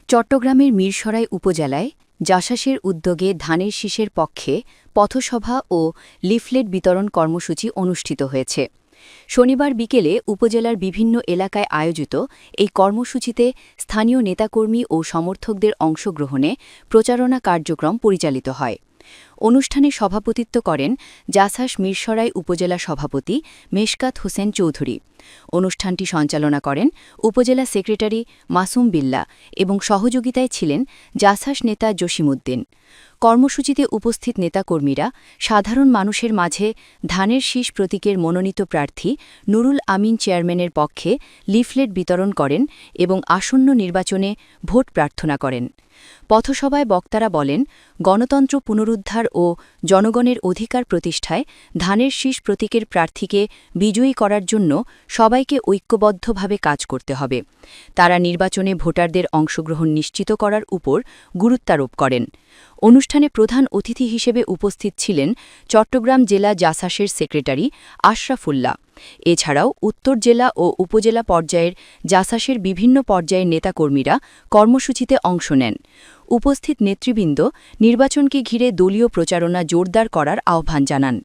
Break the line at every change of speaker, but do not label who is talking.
চট্টগ্রামের মিরসরাই উপজেলায় জাসাসের উদ্যোগে ধানের শীষের পক্ষে পথসভা ও লিফলেট বিতরণ কর্মসূচি অনুষ্ঠিত হয়েছে। শনিবার বিকেলে উপজেলার বিভিন্ন এলাকায় আয়োজিত এই কর্মসূচিতে স্থানীয় নেতাকর্মী ও সমর্থকদের অংশগ্রহণে প্রচারণা কার্যক্রম পরিচালিত হয়। অনুষ্ঠানে সভাপতিত্ব করেন জাসাস মিরসরাই উপজেলা সভাপতি মেশকাত হোসেন চৌধুরী। অনুষ্ঠানটি সঞ্চালনা করেন উপজেলা সেক্রেটারি মাসুম বিল্লাহ এবং সহযোগিতায় ছিলেন জাসাস নেতা জসিমউদ্দিন। কর্মসূচিতে উপস্থিত নেতাকর্মীরা সাধারণ মানুষের মাঝে ধানের শীষ প্রতীকের মনোনীত প্রার্থী নুরুল আমিন চেয়ারম্যানের পক্ষে লিফলেট বিতরণ করেন এবং আসন্ন নির্বাচনে ভোট প্রার্থনা করেন। পথসভায় বক্তারা বলেন, গণতন্ত্র পুনরুদ্ধার ও জনগণের অধিকার প্রতিষ্ঠায় ধানের শীষ প্রতীকের প্রার্থীকে বিজয়ী করার জন্য সবাইকে ঐক্যবদ্ধভাবে কাজ করতে হবে। তারা নির্বাচনে ভোটারদের অংশগ্রহণ নিশ্চিত করার উপর গুরুত্বারোপ করেন। অনুষ্ঠানে প্রধান অতিথি হিসেবে উপস্থিত ছিলেন চট্টগ্রাম জেলা জাসাসের সেক্রেটারি আশরাফুল্লাহ। এছাড়াও উত্তর জেলা ও উপজেলা পর্যায়ের জাসাসের বিভিন্ন পর্যায়ের নেতাকর্মীরা কর্মসূচিতে অংশ নেন। উপস্থিত নেতৃবৃন্দ নির্বাচনকে ঘিরে দলীয় প্রচারণা জোরদার করার আহ্বান জানান।